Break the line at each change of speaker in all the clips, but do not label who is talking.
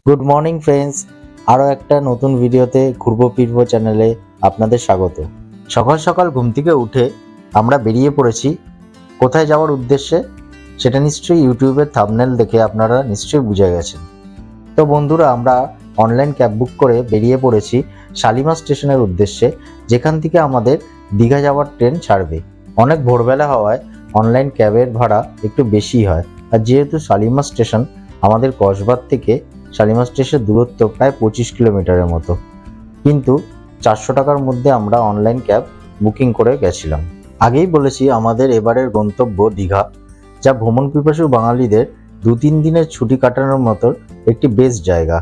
Good morning friends, আরও একটা নতুন ভিডিওতে ঘুরবো ফিরবো চ্যানেলে আপনাদের স্বাগত। সকাল সকাল ঘুম থেকে উঠে আমরা বেরিয়ে পড়েছি কোথায় যাওয়ার উদ্দেশ্যে, সেটা নিশ্চয়ই ইউটিউবের থাম্বনেল দেখে আপনারা নিশ্চয়ই বুঝে গেছেন। তো বন্ধুরা, আমরা অনলাইন ক্যাব বুক করে বেরিয়ে পড়েছি শালিমার স্টেশনের উদ্দেশ্যে, যেখান থেকে আমাদের দীঘা যাওয়ার ট্রেন ছাড়বে। অনেক ভোরবেলা হওয়ায় অনলাইন ক্যাবের ভাড়া একটু বেশি হয়, আর যেহেতু শালিমার স্টেশন আমাদের কসবার থেকে শালিমার স্টেশনের দূরত্ব প্রায় 25 কিলোমিটারের মতো, কিন্তু 400 টাকার মধ্যে আমরা অনলাইন ক্যাব বুকিং করে গেছিলাম। আগেই বলেছি আমাদের এবারের গন্তব্য দীঘা, যা ভ্রমণ পিপাসু বাঙালিদের 2-3 দিনের ছুটি কাটানোর মতো একটি বেস্ট জায়গা।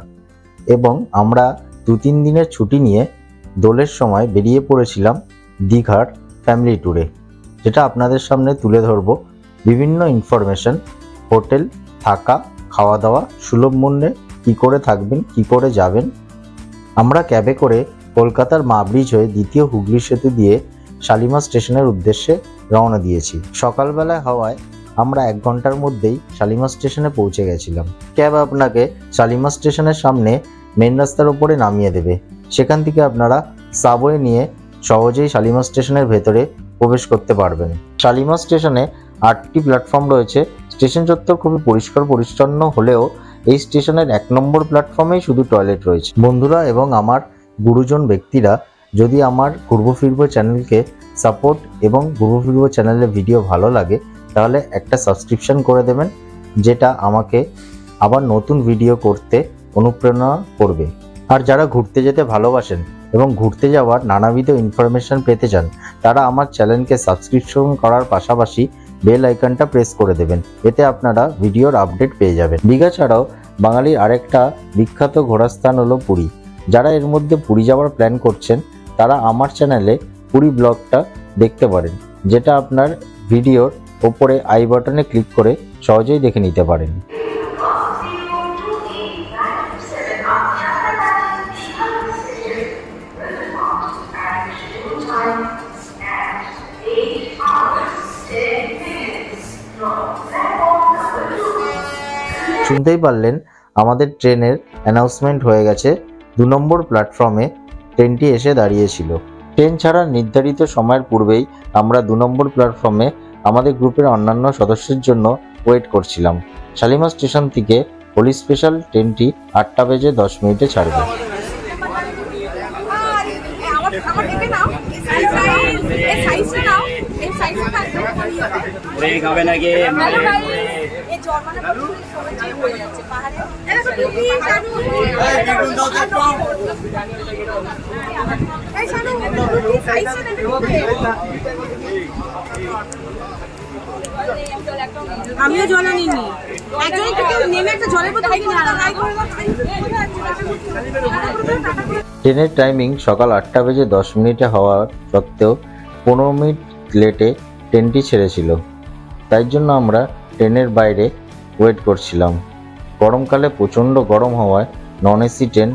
এবং আমরা 2-3 দিনের ছুটি নিয়ে দোলের সময় বেরিয়ে পড়েছিলাম দীঘার ফ্যামিলি ট্যুরে, যেটা আপনাদের সামনে তুলে ধরব। বিভিন্ন ইনফরমেশন, হোটেল, থাকা, খাওয়া দাওয়া, সুলভ মূল্যে কী করে থাকবেন, কী করে যাবেন। আমরা ক্যাবে করে কলকাতার মা ব্রিজ হয়ে দ্বিতীয় হুগলি সেতু দিয়ে শালিমার স্টেশনের উদ্দেশ্যে রওনা দিয়েছি। সকালবেলায় হওয়ায় আমরা 1 ঘন্টার মধ্যেই শালিমার স্টেশনে পৌঁছে গেছিলাম। ক্যাব আপনাকে শালিমার স্টেশনের সামনে মেন রাস্তার ওপরে নামিয়ে দেবে। সেখান থেকে আপনারা সাবওয়ে নিয়ে সহজেই শালিমার স্টেশনের ভেতরে প্রবেশ করতে পারবেন। শালিমার স্টেশনে 8টি প্ল্যাটফর্ম রয়েছে। স্টেশন চত্বর খুবই পরিষ্কার পরিচ্ছন্ন হলেও এই স্টেশনের 1 নম্বর প্ল্যাটফর্মেই শুধু টয়লেট রয়েছে। বন্ধুরা এবং আমার গুরুজন ব্যক্তিরা যদি আমার ঘুরবো ফিরবো চ্যানেলকে সাপোর্ট এবং ঘুরবো ফিরবো চ্যানেলের ভিডিও ভালো লাগে, তাহলে একটা সাবস্ক্রিপশন করে দেবেন, যেটা আমাকে আবার নতুন ভিডিও করতে অনুপ্রেরণা করবে। আর যারা ঘুরতে যেতে ভালোবাসেন এবং ঘুরতে যাওয়ার নানাবিধ ইনফরমেশন পেতে চান, তারা আমার চ্যানেলকে সাবস্ক্রিপশন করার পাশাপাশি বেল আইকনটা প্রেস করে দেবেন। এতে আপনারা ভিডিওর আপডেট পেয়ে যাবেন। দীঘা ছাড়াও বাঙালির আরেকটা বিখ্যাত ঘোরার স্থান হলো পুরী। যারা এর মধ্যে পুরী যাওয়ার প্ল্যান করছেন, তারা আমার চ্যানেলে পুরী ব্লগটা দেখতে পারেন, যেটা আপনার ভিডিওর ওপরে আই বাটনে ক্লিক করে সহজেই দেখে নিতে পারেন। শুনতেই পারলেন আমাদের ট্রেনের অ্যানাউন্সমেন্ট হয়ে গেছে। 2 নম্বর প্ল্যাটফর্মে ট্রেনটি এসে দাঁড়িয়েছিল। ট্রেন ছাড়ার নির্ধারিত সময়ের পূর্বেই আমরা 2 নম্বর প্ল্যাটফর্মে আমাদের গ্রুপের অন্যান্য সদস্যের জন্য ওয়েট করছিলাম। শালিমার স্টেশন থেকে হোলি স্পেশাল ট্রেনটি 8টা বেজে 10 মিনিটে ছাড়বে।
আমিও জল আনিনি। নেমে একটা জলের বোতল
ট্রেনের টাইমিং সকাল 8টা বেজে 10 মিনিটে হওয়ার সত্ত্বেও 15 মিনিট লেটে ট্রেনটি ছেড়েছিল। তাই জন্য আমরা ট্রেনের বাইরে ওয়েট করছিলাম। গরমকালে প্রচণ্ড গরম হওয়ায় নন এসি ট্রেন,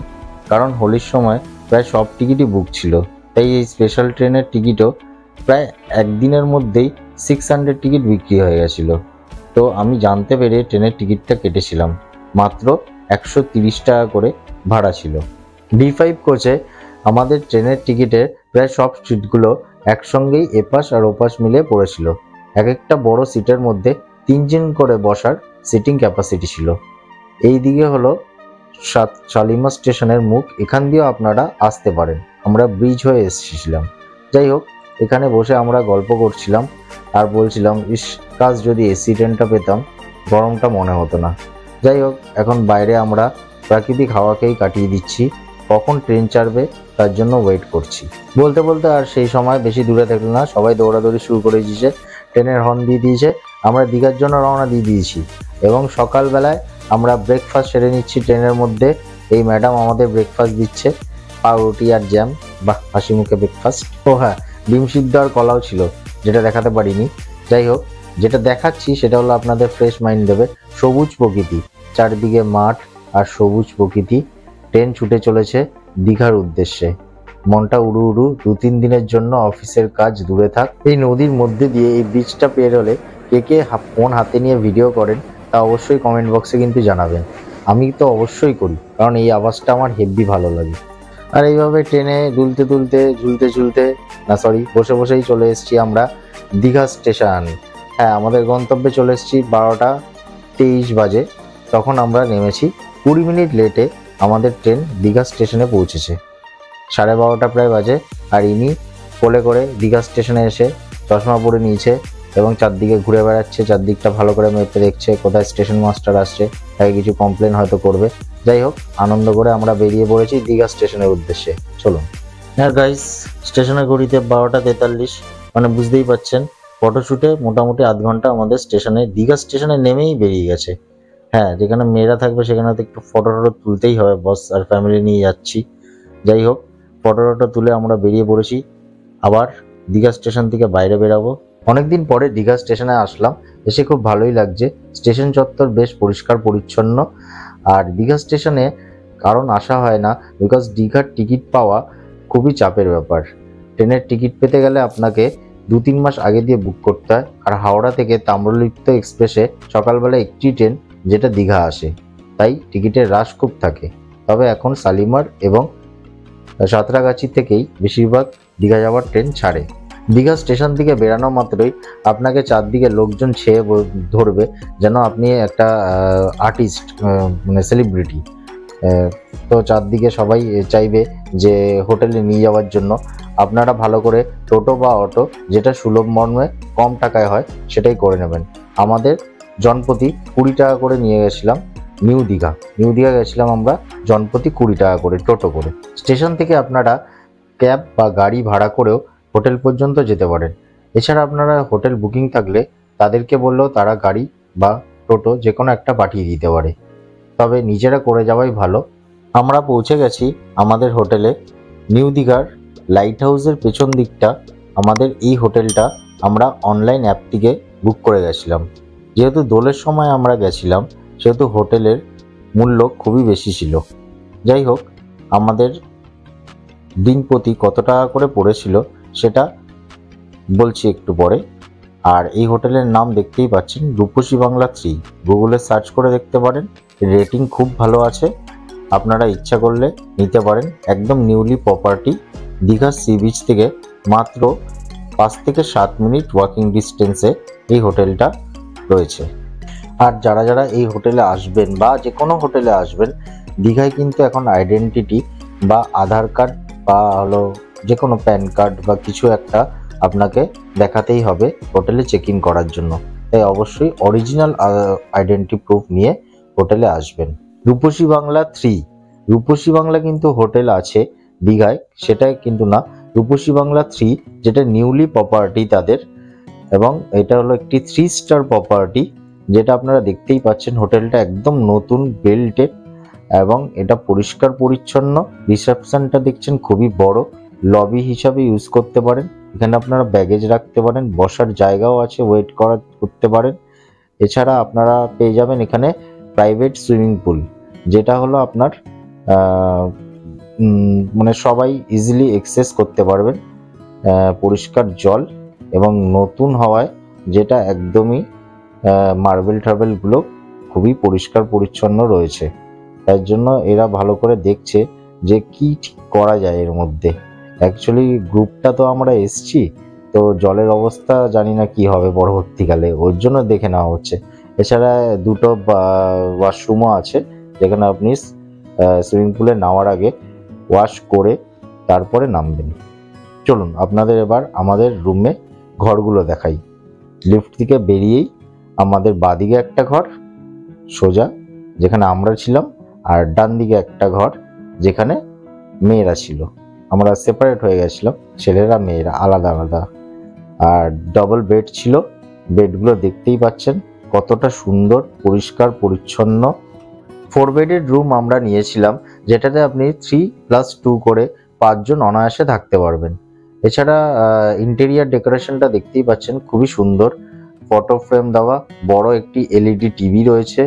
কারণ হোলির সময় প্রায় সব টিকিটই বুক ছিল। তাই এই স্পেশাল ট্রেনের টিকিটও প্রায় একদিনের মধ্যেই 600 টিকিট বিক্রি হয়ে গেছিলো। তো আমি জানতে পেরে ট্রেনের টিকিটটা কেটেছিলাম। মাত্র 130 টাকা করে ভাড়া ছিল। D5 কোচে আমাদের ট্রেনের টিকিটের প্রায় সব সিটগুলো একসঙ্গেই এপাশ আর ওপাশ মিলে পড়েছিল। এক একটা বড় সিটের মধ্যে 3 জন করে বসার সিটিং ক্যাপাসিটি ছিল। এই দিকে হলো শালিমার স্টেশনের মুখ, এখান দিয়েও আপনারা আসতে পারেন। আমরা ব্রিজ হয়ে এসেছিলাম। যাই হোক, এখানে বসে আমরা গল্প করছিলাম আর বলছিলাম, কাজ যদি এসি ট্রেনটা পেতাম, গরমটা মনে হতো না। যাই হোক, এখন বাইরে আমরা প্রাকৃতিক হাওয়াকেই কাটিয়ে দিচ্ছি। কখন ট্রেন ছাড়বে তার জন্য ওয়েট করছি। বলতে বলতে আর সেই সময় বেশি দূরে থাকলো না, সবাই দৌড়াদৌড়ি শুরু করে দিয়েছে। ট্রেনের হর্ন দিয়ে দিয়েছে। আমরা দীঘার জন্য রওনা দিয়ে দিয়েছি এবং সকালবেলায় আমরা ব্রেকফাস্ট সেরে নিচ্ছি ট্রেনের মধ্যে। এই ম্যাডাম আমাদের ব্রেকফাস্ট দিচ্ছে, পাউরুটি আর জ্যাম। বাহ, হাসি মুখে ব্রেকফাস্ট। ও হ্যাঁ, ডিম সিদ্ধ আর কলাও ছিল, যেটা দেখাতে পারিনি। যাই হোক, যেটা দেখাচ্ছি সেটা হলো আপনাদের ফ্রেশ মাইন্ড দেবে। সবুজ প্রকৃতি, চারিদিকে মাঠ আর সবুজ প্রকৃতি। ট্রেন ছুটে চলেছে দীঘার উদ্দেশ্যে। মনটা উড়ু উড়ু। 2-3 দিনের জন্য অফিসের কাজ দূরে থাক। এই নদীর মধ্যে দিয়ে এই ব্রিজটা পের হলে কে কে ফোন হাতে নিয়ে ভিডিও করেন তা অবশ্যই কমেন্ট বক্সে কিন্তু জানাবেন। আমি তো অবশ্যই করি, কারণ এই আওয়াজটা আমার হেভি ভালো লাগে। আর এইভাবে ট্রেনে দুলতে দুলতে ঝুলতে ঝুলতে বসে বসেই চলে এসেছি আমরা দীঘা স্টেশন। হ্যাঁ, আমাদের গন্তব্যে চলে এসেছি 12টা 23 বাজে। তখন আমরা নেমেছি, 20 মিনিট লেটে আমাদের ট্রেন দীঘা স্টেশনে পৌঁছেছে। 12:30 প্রায় বাজে। আর ইনি কোলে করে দীঘা স্টেশনে এসে চশমা পরে নিয়েছে এবং চারদিকে ঘুরে বেড়াচ্ছে, চারদিকটা ভালো করে মেপে দেখছে কোথায় স্টেশন মাস্টার আসছে, তাকে কিছু কমপ্লেন হয়তো করবে। যাই হোক, আনন্দ করে আমরা বেরিয়ে পড়েছি দীঘা স্টেশনের উদ্দেশ্যে। চলুন। হ্যাঁ গাইস, স্টেশনের ঘড়িতে 12টা 43, মানে বুঝতেই পাচ্ছেন ফটোশ্যুটে মোটামুটি আধ ঘন্টা আমাদের দীঘা স্টেশনে নেমেই বেরিয়ে গেছে। হ্যাঁ, যেখানে মেয়েরা থাকবে সেখানে তো একটু ফটো তুলতেই হবে, বস আর ফ্যামিলি নিয়ে যাচ্ছি। যাই হোক, ফটো তুলে আমরা বেরিয়ে পড়েছি। আবার দীঘা স্টেশন থেকে বাইরে বেরাবো। অনেকদিন পরে দীঘা স্টেশনে আসলাম, এসে খুব ভালোই লাগছে। স্টেশন চত্বর বেশ পরিষ্কার পরিচ্ছন্ন। আর দীঘা স্টেশনে কারণ আসা হয় না, বিকজ দীঘার টিকিট পাওয়া খুবই চাপের ব্যাপার। ট্রেনের টিকিট পেতে গেলে আপনাকে 2-3 মাস আগে দিয়ে বুক করতে হয়। আর হাওড়া থেকে তাম্রলিপ্ত এক্সপ্রেসে সকালবেলা একটি ট্রেন যেটা দীঘা আসে, তাই টিকিটের রাশ খুব থাকে। তবে এখন শালিমার এবং সাঁতরাগাছি থেকেই বেশিরভাগ দীঘা যাওয়ার ট্রেন ছাড়ে। দীঘা স্টেশন থেকে বেরানো মাত্রই আপনাকে চারদিকে লোকজন ছেয়ে ধরবে, যেন আপনি একটা আর্টিস্ট, মানে সেলিব্রিটি। তো চারদিকে সবাই চাইবে যে হোটেলে নিয়ে যাওয়ার জন্য। আপনারা ভালো করে টোটো বা অটো, যেটা সুলভ মর্মে কম টাকায় হয়, সেটাই করে নেবেন। আমাদের জনপ্রতি 20 টাকা করে নিয়ে গেছিলাম নিউ দীঘা গেছিলাম আমরা জনপ্রতি 20 টাকা করে টোটো করে। স্টেশন থেকে আপনারা ক্যাব বা গাড়ি ভাড়া করেও হোটেল পর্যন্ত যেতে পারেন। এছাড়া আপনারা হোটেল বুকিং থাকলে তাদেরকে বললেও তারা গাড়ি বা টোটো যে কোনো একটা পাঠিয়ে দিতে পারে, তবে নিজেরা করে যাওয়াই ভালো। আমরা পৌঁছে গেছি আমাদের হোটেলে। নিউ দীঘার লাইট হাউসের পেছন দিকটা আমাদের এই হোটেলটা আমরা অনলাইন অ্যাপ থেকে বুক করে গেছিলাম। যেহেতু দোলের সময় আমরা গেছিলাম, সেহেতু হোটেলের মূল্য খুবই বেশি ছিল। যাই হোক, আমাদের দিন প্রতি কত টাকা করে পড়েছিল সেটা বলছি একটু পরে। আর এই হোটেলের নাম দেখতেই পাচ্ছেন, রূপসী বাংলা 3। গুগলে সার্চ করে দেখতে পারেন, রেটিং খুব ভালো আছে। আপনারা ইচ্ছা করলে নিতে পারেন। একদম newly property, Digha sea beach থেকে মাত্র 5 থেকে 7 মিনিট ওয়াকিং ডিস্টেন্সে এই হোটেলটা রয়েছে। আর যারা যারা এই হোটেলে আসবেন বা যে কোনো হোটেলে আসবেন, দীঘায় কিন্তু এখন আইডেন্টিটি বা আধার কার্ড বা হলো যে কোনো প্যান কার্ড বা কিছু একটা আপনাকে দেখাতেই হবে হোটেলে চেক ইন করার জন্য। তাই অবশ্যই অরিজিনাল আইডেন্টি প্রুফ নিয়ে হোটেলে আসবেন। রূপসী বাংলা 3, রূপসী বাংলা কিন্তু হোটেল আছে দীঘায়, সেটাই কিন্তু না। রূপসী বাংলা 3 যেটা নিউলি প্রপার্টি তাদের, এবং এটা হলো একটি 3 স্টার প্রপার্টি, যেটা আপনারা দেখতেই পাচ্ছেন। হোটেলটা একদম নতুন বেল্টেড এবং এটা পরিষ্কার পরিচ্ছন্ন। রিসেপশনটা দেখছেন খুবই বড়, লবি হিসাবে ইউজ করতে পারেন। এখানে আপনারা ব্যাগেজ রাখতে পারেন, বসার জায়গাও আছে, ওয়েট করতে পারেন। এছাড়া আপনারা পেয়ে যাবেন এখানে প্রাইভেট সুইমিং পুল, যেটা হলো আপনার মানে সবাই ইজিলি অ্যাক্সেস করতে পারবেন। পরিষ্কার জল এবং নতুন হওয়ায় যেটা একদমই মার্বেলগুলো খুবই পরিষ্কার পরিচ্ছন্ন রয়েছে। তার জন্য এরা ভালো করে দেখছে যে কি ঠিক করা যায় এর মধ্যে। অ্যাকচুয়ালি গ্রুপটা তো আমরা এসছি, তো জলের অবস্থা জানি না কি হবে পরবর্তীকালে, ওর জন্য দেখে নেওয়া হচ্ছে। এছাড়া দুটো ওয়াশরুমও আছে, যেখানে আপনি সুইমিং পুলে নামার আগে ওয়াশ করে তারপরে নামবেন। চলুন আপনাদের এবার আমাদের রুমে ঘরগুলো দেখাই। লিফট থেকে বেরিয়েই আমাদের বাঁদিকে একটা ঘর সোজা, যেখানে আমরা ছিলাম, আর ডান দিকে একটা ঘর যেখানে মেয়েরা ছিল। আমরা সেপারেট হয়ে গেছিলাম, ছেলেরা মেয়েরা আলাদা আলাদা। আর ডবল বেড ছিল। বেডগুলো দেখতেই পাচ্ছেন কতটা সুন্দর, পরিষ্কার পরিচ্ছন্ন। 4 বেডের রুম আমরা নিয়েছিলাম, যেটাতে আপনি 3+2 করে 5 জন অনায়াসে থাকতে পারবেন। এছাড়া ইন্টেরিয়ার ডেকোরেশনটা দেখতেই পাচ্ছেন খুবই সুন্দর। ফটো ফ্রেম দেওয়া, বড় একটি এলইডি টিভি রয়েছে।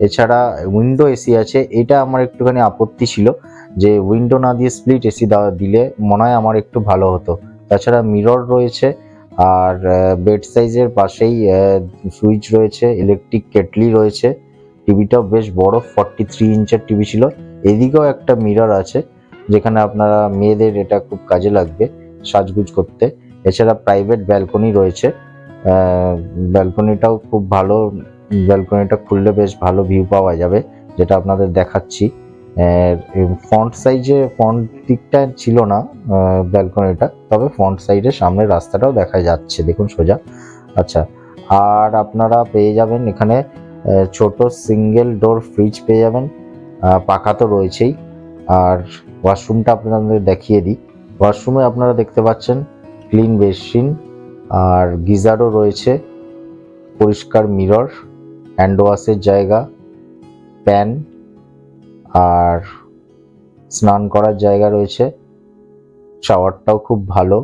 এছাড়া উইন্ডো এসি আছে। এটা আমার একটুখানি আপত্তি ছিল যে উইন্ডো না দিয়ে স্প্লিট এসি দিলে মনে হয় আমার একটু ভালো হতো। তাছাড়া মিরর রয়েছে, আর বেড সাইজের পাশেই সুইচ রয়েছে, ইলেকট্রিক কেটলি রয়েছে। টিভিটাও বেশ বড়, 43 ইঞ্চের টিভি ছিল। এদিকেও একটা মিরর আছে, যেখানে আপনারা মেয়েদের এটা খুব কাজে লাগবে সাজগুজ করতে। এছাড়া প্রাইভেট ব্যালকনি রয়েছে, ব্যালকনিটাও খুব ভালো, ব্যালকনিটা খুললে বেশ ভালো ভিউ পাওয়া যাবে, যেটা আপনাদের দেখাচ্ছি। ফ্রন্ট সাইজে, ফ্রন্ট দিকটা ছিল না ব্যালকনিটা, তবে ফ্রন্ট সাইডের সামনের রাস্তাটাও দেখা যাচ্ছে, দেখুন সোজা। আচ্ছা, আর আপনারা পেয়ে যাবেন এখানে ছোট সিঙ্গেল ডোর ফ্রিজ পেয়ে যাবেন, পাখা তো রয়েছেই। আর ওয়াশরুমটা আপনাদের দেখিয়ে দিই। ওয়াশরুমে আপনারা দেখতে পাচ্ছেন ক্লিন বেসিন আর গিজারও রয়েছে, পরিষ্কার মিরর, হ্যান্ড ওয়াশের জায়গা, প্যান আর স্নান করার জায়গা রয়েছে। শাওয়ারটাও খুব ভালো।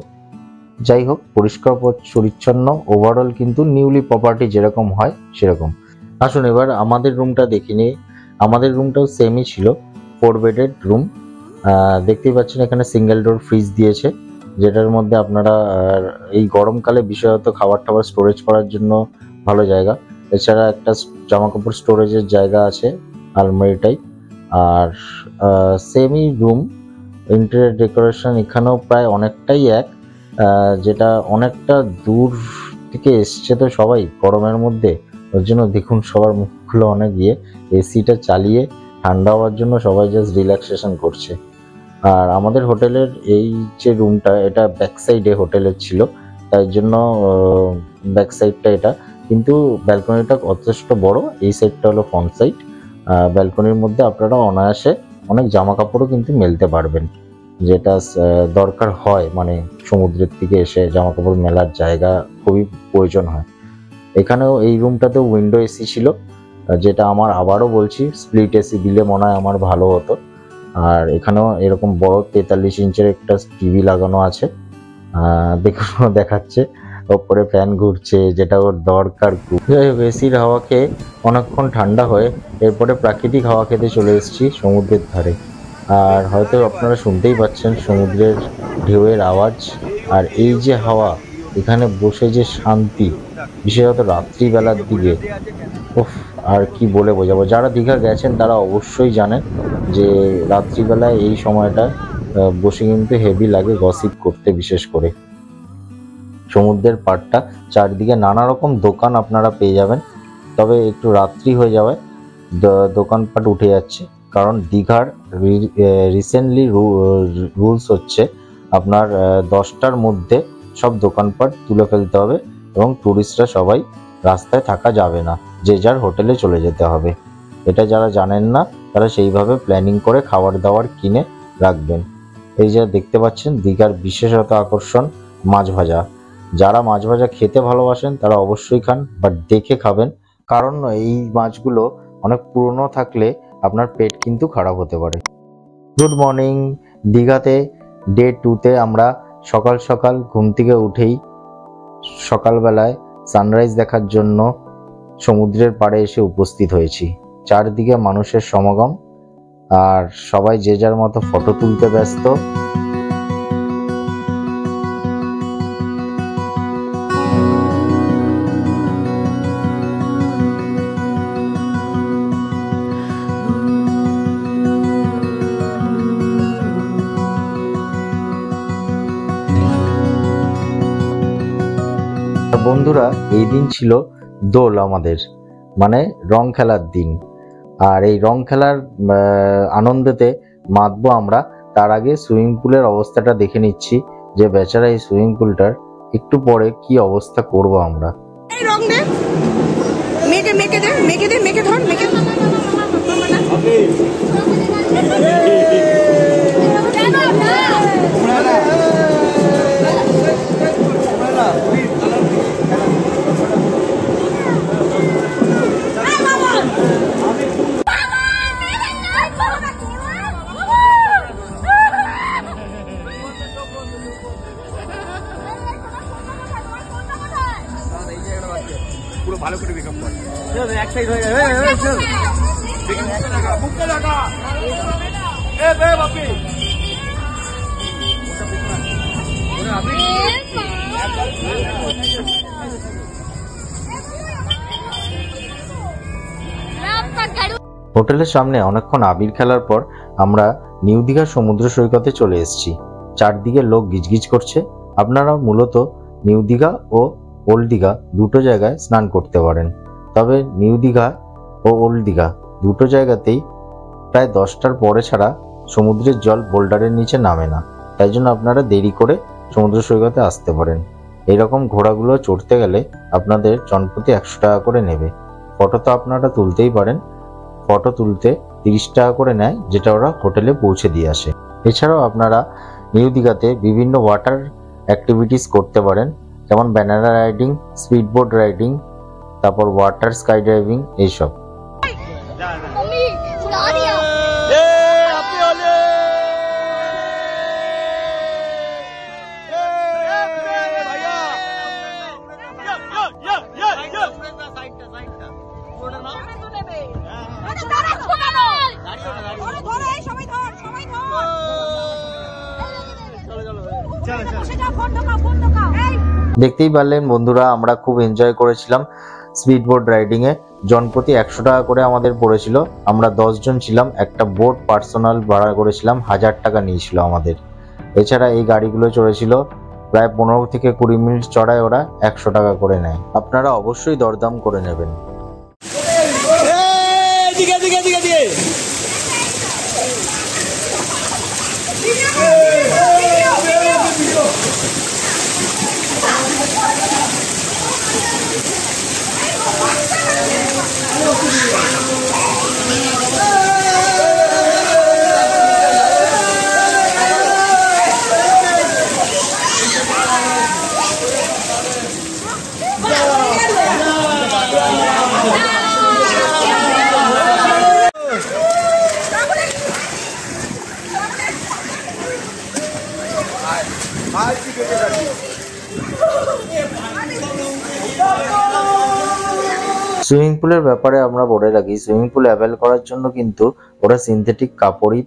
যাই হোক, পরিষ্কার পরিচ্ছন্ন, ওভারঅল কিন্তু নিউলি প্রপার্টি যেরকম হয় সেরকম। আসুন এবার আমাদের রুমটা দেখে নিই। আমাদের রুমটাও সেমই ছিল, 4 বেডেড রুম। দেখতেই পাচ্ছেন এখানে সিঙ্গেল ডোর ফ্রিজ দিয়েছে, যেটার মধ্যে আপনারা এই গরমকালে বিশেষত খাবার টাবার স্টোরেজ করার জন্য ভালো জায়গা। এছাড়া একটা জামাকাপড় স্টোরেজের জায়গা আছে, আলমারি টাইপ। আর সেমি রুম, ইন্টেরিয়র ডেকোরেশন এখানেও প্রায় অনেকটাই এক, যেটা অনেকটা দূর থেকে এসছে তো সবাই গরমের মধ্যে, ওর জন্য দেখুন সবার মুখগুলো অনেক এসিটা চালিয়ে ঠান্ডা হওয়ার জন্য সবাই জাস্ট রিল্যাক্সেশন করছে। আর আমাদের হোটেলের এই যে রুমটা, এটা ব্যাক সাইডে হোটেলের ছিল, তাই জন্য ব্যাক সাইডটা এটা, কিন্তু ব্যালকনিটা যথেষ্ট বড়। এই সাইডটা হলো ফ্রন্ট সাইড। ব্যালকনির মধ্যে আপনারা অনায়াসে অনেক জামা কাপড়ও কিন্তু মেলতে পারবেন, যেটা দরকার হয়, মানে সমুদ্রের থেকে এসে জামা কাপড় মেলার জায়গা খুবই প্রয়োজন হয়। এখানেও এই রুমটাতেও উইন্ডো এসি ছিল, যেটা আমার আবারও বলছি স্প্লিট এসি দিলে মনে হয় আমার ভালো হতো। আর এখানেও এরকম বড় 43 ইঞ্চের একটা টিভি লাগানো আছে, দেখুন দেখাচ্ছে, ওপরে ফ্যান ঘুরছে, যেটা ওর দরকার। যাই হোক, এসির হাওয়া খেয়ে অনেকক্ষণ ঠান্ডা হয়ে এরপরে প্রাকৃতিক হাওয়া খেতে চলে এসেছি সমুদ্রের ধারে। আর হয়তো আপনারা শুনতেই পাচ্ছেন সমুদ্রের ঢেউয়ের আওয়াজ, আর এই যে হাওয়া, এখানে বসে যে শান্তি, বিশেষত রাত্রিবেলার দিকে, উফ, আর কি বলে বোঝাবো। যারা দীঘা গেছেন তারা অবশ্যই জানেন যে রাত্রিবেলায় এই সময়টা বসে কিন্তু হেভি লাগে গসিপ করতে। বিশেষ করে সমুদ্রের পাড়টা, চারদিকে নানা রকম দোকান আপনারা পেয়ে যাবেন, তবে একটু রাত্রি হয়ে যাওয়ায় দোকানপাট উঠে যাচ্ছে, কারণ দীঘার রিসেন্টলি রুলস হচ্ছে আপনার 10টার মধ্যে সব দোকানপাট তুলে ফেলতে হবে, এবং টুরিস্টরা সবাই রাস্তায় থাকা যাবে না, যে যার হোটেলে চলে যেতে হবে। এটা যারা জানেন না তারা সেইভাবে প্ল্যানিং করে খাবার দাবার কিনে রাখবেন। এই যে দেখতে পাচ্ছেন দীঘার বিশেষত আকর্ষণ মাছ ভাজা। যারা মাছ ভাজা খেতে ভালোবাসেন তারা অবশ্যই খান, বাট দেখে খাবেন, কারণ এই মাছগুলো অনেক পুরনো থাকলে আপনার পেট কিন্তু খারাপ হতে পারে। Good morning. দীঘাতে ডে 2তে আমরা সকাল সকাল ঘুম থেকে উঠেই সকালবেলায় সানরাইজ দেখার জন্য সমুদ্রের পাড়ে এসে উপস্থিত হয়েছি। চারদিকে মানুষের সমাগম, আর সবাই যে যার মতো ফটো তুলতে ব্যস্ত। বন্ধুরা, এই দিন ছিল দোল, আমাদের মানে রং খেলার দিন। আর এই রং খেলার আনন্দেতে মাতবো আমরা, তার আগে সুইমিং পুলের অবস্থাটা দেখে নিচ্ছি, যে বেচারা এই সুইমিং পুলটার একটু পরে কি অবস্থা করব আমরা।
এই রং দে, মেকে মেকে দে, মেকে দে, মেকে ধর, মেকে
পুরো ভালো করে মেকআপ করে এক সাইড হয়ে যাবে। মুখে লাগা এ বে বাপি
রাস্তা
হোটেলের সামনে অনেকক্ষণ আবির খেলার পর আমরা নিউ দীঘার সমুদ্র সৈকতে চলে এসেছি। চারদিকে লোক গিজগিজ করছে। আপনারা মূলত নিউ দীঘা ও ওল্ড দীঘা দুটো জায়গায় স্নান করতে পারেন। তবে নিউ দীঘা ও ওল্ড দীঘা দুটো জায়গাতেই প্রায় 10টার পরে ছাড়া সমুদ্রের জল বোল্ডারের নিচে নামে না। তাই জন্য আপনারা দেরি করে সমুদ্র সৈকতে আসতে পারেন। এইরকম ঘোড়াগুলো চড়তে গেলে আপনাদের জনপ্রতি 100 টাকা করে নেবে। ফটো তো আপনারা তুলতেই পারেন। ফটো তুলতে 30 টাকা করে নেয়, যেটা ওরা হোটেলে পৌঁছে দিয়ে আসে। এছাড়াও আপনারা নিউ দীঘাতে বিভিন্ন ওয়াটার অ্যাক্টিভিটিস করতে পারেন, যেমন banana riding, speed boat riding, তারপর ওয়াটার স্কাই ড্রাইভিং এইসব।
मम्मी सुना दिया
দেখতেই পারলেন বন্ধুরা, আমরা খুব এনজয় করেছিলাম স্পিড বোট রাইডিং এ। জনপ্রতি 100 টাকা করে আমাদের পড়েছিল। আমরা 10 জন ছিলাম। একটা বোট পার্সোনাল ভাড়া করেছিলাম, 1000 টাকা নিয়েছিল আমাদের। এছাড়া এই গাড়িগুলো চড়েছিল প্রায় 15 থেকে 20 মিনিট চড়ায়, ওরা 100 টাকা করে নেয়। আপনারা অবশ্যই দরদাম করে নেবেন। সুইমিং পুলের ব্যাপারে আমরা বলে রাখি, সুইমিং পুল অ্যাভেল করার জন্য কিন্তু ওরা সিনথেটিক কাপড়ই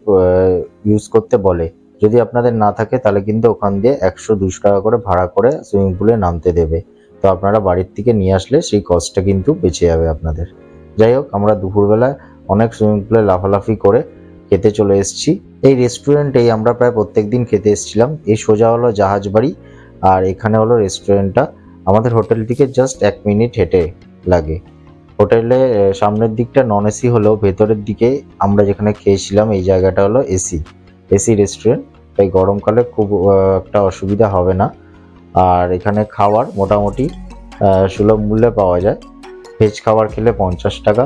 ইউজ করতে বলে। যদি আপনাদের না থাকে তাহলে কিন্তু ওখান দিয়ে 100-200 টাকা করে ভাড়া করে সুইমিং পুলে নামতে দেবে। তো আপনারা বাড়ির থেকে নিয়ে আসলে সেই কস্টটা কিন্তু বেঁচে যাবে আপনাদের। যাই হোক, আমরা দুপুরবেলায় অনেক সুইমিং পুলে লাফালাফি করে খেতে চলে এসেছি। এই রেস্টুরেন্টেই আমরা প্রায় প্রত্যেকদিন খেতে এসেছিলাম। এই সোজা হলো জাহাজবাড়ি, আর এখানে হলো রেস্টুরেন্টটা। আমাদের হোটেল থেকে জাস্ট 1 মিনিট হেঁটে লাগে। হোটেলে সামনের দিকটা নন এসি হলেও ভেতরের দিকে আমরা যেখানে খেয়েছিলাম এই জায়গাটা হলো এসি রেস্টুরেন্ট। তাই গরমকালে খুব একটা অসুবিধা হবে না। আর এখানে খাবার মোটামুটি সুলভ মূল্যে পাওয়া যায়। ভেজ খাবার খেলে 50 টাকা,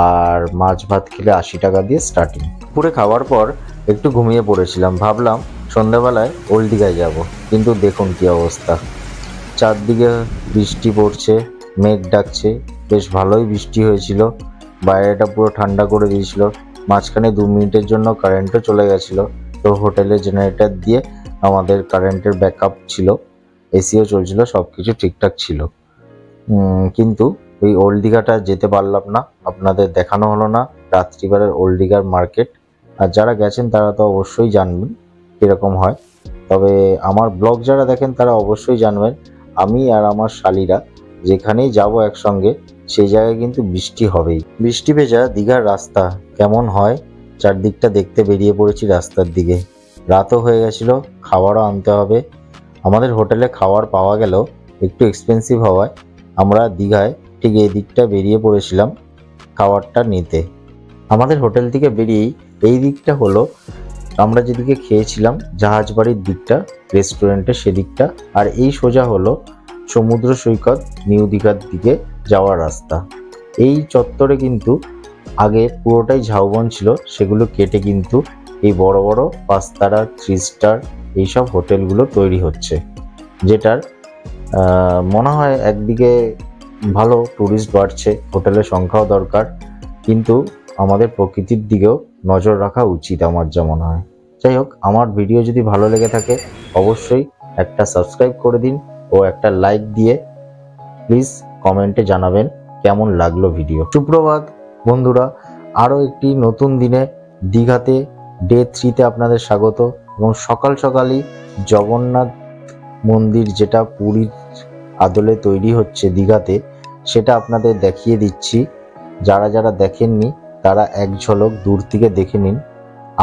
আর মাছ ভাত খেলে 80 টাকা দিয়ে স্টার্টিং। পুরে খাওয়ার পর একটু ঘুমিয়ে পড়েছিলাম। ভাবলাম সন্ধ্যাবেলায় ওল্ড দীঘায় যাব, কিন্তু দেখুন কি অবস্থা। চারদিকে বৃষ্টি পড়ছে, মেঘ ডাকছে। বেশ ভালোই বৃষ্টি হয়েছিল, বাইরেটা পুরো ঠান্ডা করে দিয়েছিল। মাঝখানে 2 মিনিটের জন্য কারেন্টও চলে গেছিলো। তো হোটেলে জেনারেটর দিয়ে আমাদের কারেন্টের ব্যাকআপ ছিল, এসিও চলছিল, সব কিছু ঠিকঠাক ছিল। কিন্তু ওই ওল্ড দীঘাটা যেতে পারলাম না, আপনাদের দেখানো হলো না রাত্রিবেলার ওল্ড দীঘার মার্কেট। আর যারা গেছেন তারা তো অবশ্যই জানবেন কীরকম হয়। তবে আমার ব্লগ যারা দেখেন তারা অবশ্যই জানবেন, আমি আর আমার শালিরা যেখানেই যাব একসঙ্গে সেই জায়গায় কিন্তু বৃষ্টি হবেই। বৃষ্টি ভেজা দীঘার রাস্তা কেমন হয় চারদিকটা দেখতে বেরিয়ে পড়েছি রাস্তার দিকে। রাতও হয়ে গেছিলো, খাবারও আনতে হবে। আমাদের হোটেলে খাবার পাওয়া গেলেও একটু এক্সপেন্সিভ হওয়ায় আমরা দীঘায় ঠিক এই দিকটা বেরিয়ে পড়েছিলাম খাবারটা নিতে। আমাদের হোটেল থেকে বেরিয়েই এই দিকটা হলো আমরা যেদিকে খেয়েছিলাম জাহাজবাড়ির দিকটা, রেস্টুরেন্টের সেদিকটা। আর এই সোজা হলো সমুদ্র সৈকত নিউ দীঘার দিকে যাওয়ার রাস্তা। এই চত্বরে কিন্তু আগে পুরোটাই ঝাউবন ছিল, সেগুলো কেটে কিন্তু এই বড় বড় 5 তারা 3 স্টার এইসব হোটেলগুলো তৈরি হচ্ছে, যেটার মনে হয় একদিকে ভালো ট্যুরিস্ট বাড়ছে, হোটেলের সংখ্যাও দরকার, কিন্তু আমাদের প্রকৃতির দিকেও নজর রাখা উচিত আমার যা মনে হয়। যাই হোক, আমার ভিডিও যদি ভালো লেগে থাকে অবশ্যই একটা সাবস্ক্রাইব করে দিন ও একটা লাইক দিয়ে প্লিজ কমেন্টে জানাবেন কেমন লাগলো ভিডিও। সুপ্রভাত বন্ধুরা, আরও একটি নতুন দিনে দীঘাতে ডে 3তে আপনাদের স্বাগত। এবং সকাল সকালই জগন্নাথ মন্দির যেটা পুরীর আদলে তৈরি হচ্ছে দীঘাতে, সেটা আপনাদের দেখিয়ে দিচ্ছি। যারা যারা দেখেননি তারা এক ঝলক দূর থেকে দেখে নিন।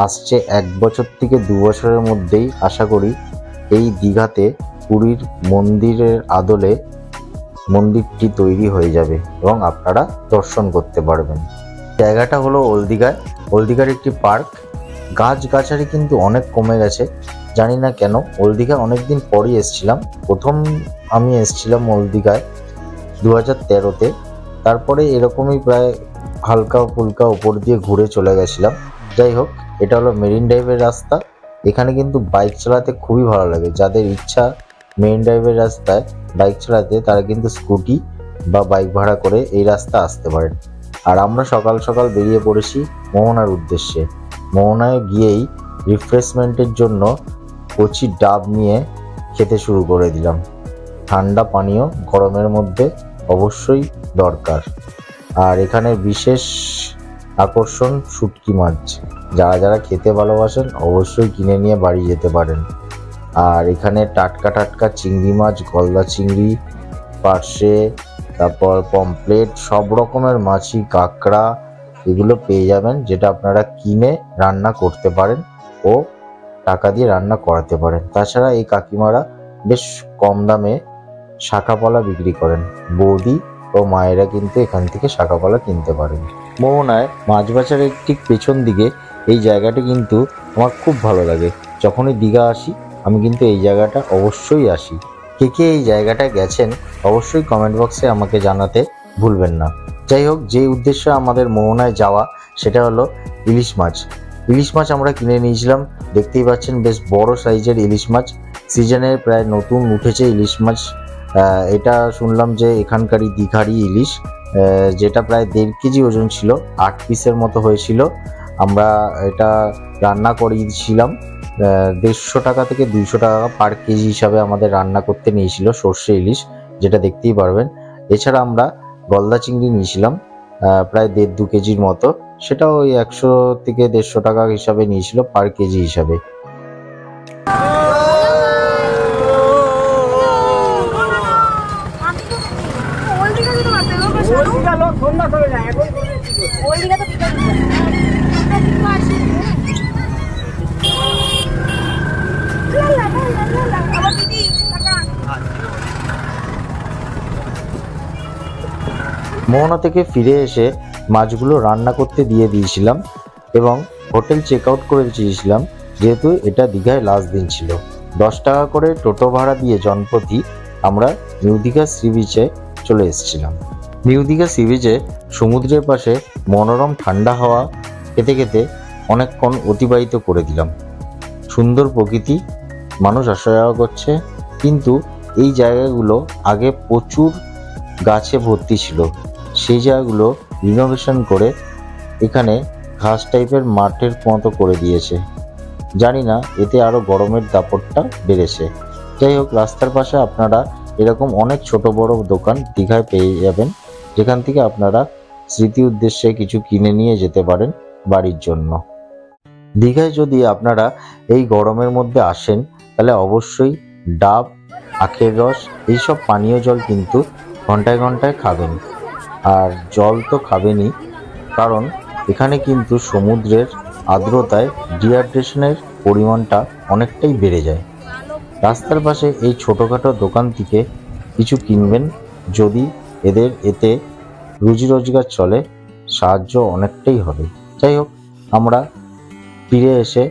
আসছে 1 বছর থেকে 2 বছরের মধ্যেই আশা করি এই দীঘাতে পুরীর মন্দিরের আদলে মন্দিরটি তৈরি হয়ে যাবে এবং আপনারা দর্শন করতে পারবেন। জায়গাটা হলো ওল্ড দীঘায়। ওল্ড দীঘার একটি পার্ক। গাছগাছালি কিন্তু অনেক কমে গেছে, জানি না কেন। ওল্ড দীঘা অনেকদিন পরই এসেছিলাম। প্রথম আমি এসেছিলাম ওল্ড দীঘায় 2013-তে। তারপরে এরকমই প্রায় হালকা ফুলকা ওপর দিয়ে ঘুরে চলে গেছিলাম। যাই হোক, এটা হলো মেরিন ড্রাইভের রাস্তা। এখানে কিন্তু বাইক চালাতে খুবই ভালো লাগে। যাদের ইচ্ছা মেরিন ড্রাইভের রাস্তায় বাইক চালাতে, তারা কিন্তু স্কুটি বা বাইক ভাড়া করে এই রাস্তা আসতে পারেন। আর আমরা সকাল সকাল বেরিয়ে পড়েছি মোহনার উদ্দেশ্যে। মোহনায় গিয়েই রিফ্রেশমেন্টের জন্য কচি ডাব নিয়ে খেতে শুরু করে দিলাম। ঠান্ডা পানীয় গরমের মধ্যে অবশ্যই দরকার। আর এখানে বিশেষ আকর্ষণ শুটকি মাছ। যারা যারা খেতে ভালোবাসেন অবশ্যই কিনে নিয়ে বাড়ি যেতে পারেন। আর এখানে টাটকা টাটকা চিংড়ি মাছ, গলদা চিংড়ি, পার্শে, তারপর পমপ্লেট, সব রকমের মাছই, কাঁকড়া, এগুলো পেয়ে যাবেন, যেটা আপনারা কিনে রান্না করতে পারেন ও টাকা দিয়ে রান্না করাতে পারেন। তাছাড়া এই কাকিমারা বেশ কম দামে শাঁখাপলা বিক্রি করেন। বৌদি ও মায়েরা কিন্তু এখান থেকে শাঁখাপলা কিনতে পারেন। মোহনায় মাছ বাজারের ঠিক পেছন দিকে এই জায়গাটি কিন্তু আমার খুব ভালো লাগে। যখনই দীঘা আসি আমি কিন্তু এই জায়গাটা অবশ্যই আসি। কে কে এই জায়গাটায় গেছেন অবশ্যই কমেন্ট বক্সে আমাকে জানাতে ভুলবেন না। যাই হোক, যে উদ্দেশ্যে আমাদের মোহনায় যাওয়া সেটা হলো ইলিশ মাছ। ইলিশ মাছ আমরা কিনে নিয়েছিলাম। দেখতেই পাচ্ছেন বেশ বড় সাইজের ইলিশ মাছ। সিজনের প্রায় নতুন উঠেছে ইলিশ মাছ। এটা শুনলাম যে এখানকারই দীঘারই ইলিশ, যেটা প্রায় 1.5 কেজি ওজন ছিল। 8 পিসের মতো হয়েছিল। আমরা এটা রান্না করিয়েছিলাম। 150 টাকা থেকে 200 টাকা পার কেজি হিসাবে আমাদের রান্না করতে নিয়েছিল সর্ষে ইলিশ, যেটা দেখতেই পারবেন। এছাড়া আমরা গলদা চিংড়ি নিয়েছিলাম প্রায় 1.5-2 কেজির মতো। সেটাও ওই 100 থেকে 150 টাকা হিসাবে নিয়েছিল পার কেজি হিসাবে। মোহনা থেকে ফিরে এসে মাছগুলো রান্না করতে দিয়ে দিয়েছিলাম এবং হোটেল চেক আউট করে দিয়েছিলাম, যেহেতু এটা দীঘায় লাস্ট দিন ছিল। 10 টাকা করে টোটো ভাড়া দিয়ে জনপ্রতি আমরা নিউ দীঘা সি বিচে চলে এসেছিলাম। নিউ দীঘা সি বিচে সমুদ্রের পাশে মনোরম ঠান্ডা হাওয়া খেতে খেতে অনেকক্ষণ অতিবাহিত করে দিলাম। সুন্দর প্রকৃতি, মানুষ আসা যাওয়া করছে, কিন্তু এই জায়গাগুলো আগে প্রচুর গাছে ভর্তি ছিল। সেই জায়গাগুলো রিনোভেশন করে এখানে ঘাস টাইপের মাঠের মতো করে দিয়েছে। জানি না এতে আরও গরমের দাপটটা বেড়েছে। যাই হোক, রাস্তার পাশে আপনারা এরকম অনেক ছোট বড় দোকান দীঘায় পেয়ে যাবেন, যেখান থেকে আপনারা স্মৃতি উদ্দেশ্যে কিছু কিনে নিয়ে যেতে পারেন বাড়ির জন্য। দীঘায় যদি আপনারা এই গরমের মধ্যে আসেন তাহলে অবশ্যই ডাব, আখের রস, এইসব পানীয় জল কিন্তু ঘন্টায় ঘন্টায় খাবেন। আর জল তো খাবেনই, কারণ এখানে কিন্তু সমুদ্রের আর্দ্রতায় ডিহাইড্রেশনের পরিমাণটা অনেকটাই বেড়ে যায়। রাস্তার পাশে এই ছোটোখাটো দোকান থেকে কিছু কিনবেন, যদি এতে রুজি রোজগার চলে, সাহায্য অনেকটাই হবে। যাই হোক, আমরা ফিরে এসে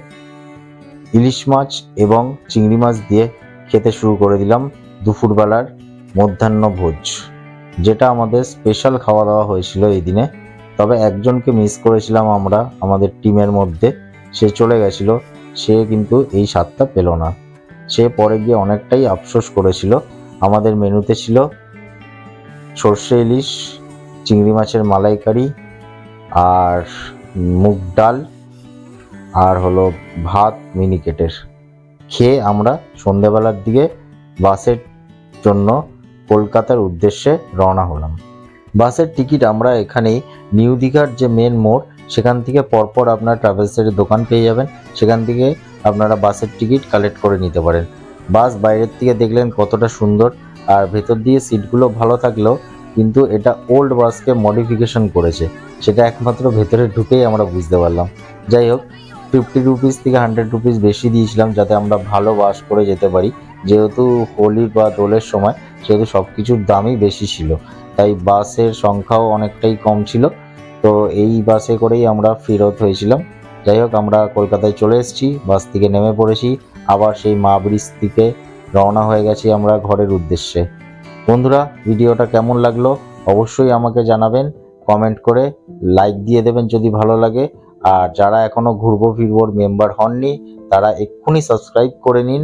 ইলিশ মাছ এবং চিংড়ি মাছ দিয়ে খেতে শুরু করে দিলাম দুপুরবেলার মধ্যাহ্ন ভোজ, যেটা আমাদের স্পেশাল খাওয়া দাওয়া হয়েছিল এই দিনে। তবে একজনকে মিস করেছিলাম আমরা আমাদের টিমের মধ্যে, সে চলে গেছিল, সে কিন্তু এই স্বাদটা পেল না। সে পরে গিয়ে অনেকটাই আফসোস করেছিল। আমাদের মেনুতে ছিল সর্ষে ইলিশ, চিংড়ি মাছের মালাইকারি, আর মুগ ডাল, আর হলো ভাত মিনিকেটের। খেয়ে আমরা সন্ধ্যাবেলার দিকে বাসের জন্য কলকাতার উদ্দেশ্যে রওনা হলাম। বাসের টিকিট আমরা এখানেই নিউ দীঘার যে মেন মোড়, সেখান থেকে পরপর আপনার ট্রাভেলসের দোকান পেয়ে যাবেন, সেখান থেকে আপনারা বাসের টিকিট কালেক্ট করে নিতে পারেন। বাস বাইরের থেকে দেখলেন কতটা সুন্দর, আর ভেতর দিয়ে সিটগুলো ভালো থাকলেও কিন্তু এটা ওল্ড বাসকে মডিফিকেশন করেছে, সেটা একমাত্র ভেতরে ঢুকেই আমরা বুঝতে পারলাম। যাই হোক, 50 রুপিস থেকে 100 রুপিস বেশি দিয়েছিলাম যাতে আমরা ভালো বাস করে যেতে পারি। যেহেতু হোলি বা দোলের সময়, সেহেতু সব কিছুর দামই বেশি ছিল, তাই বাসের সংখ্যাও অনেকটাই কম ছিল। তো এই বাসে করেই আমরা ফেরত হয়েছিলাম। যাই হোক, আমরা কলকাতায় চলে এসেছি, বাস থেকে নেমে পড়েছি, আবার সেই মা ব্রিজ থেকে রওনা হয়ে গেছি আমরা ঘরের উদ্দেশ্যে। বন্ধুরা, ভিডিওটা কেমন লাগলো অবশ্যই আমাকে জানাবেন, কমেন্ট করে লাইক দিয়ে দেবেন যদি ভালো লাগে। আর যারা এখনো ঘুরবো ফিরবোর মেম্বার হননি তারা এক্ষুনি সাবস্ক্রাইব করে নিন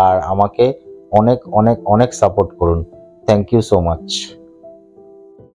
আর আমাকে অনেক অনেক অনেক সাপোর্ট করুন। Thank you so much.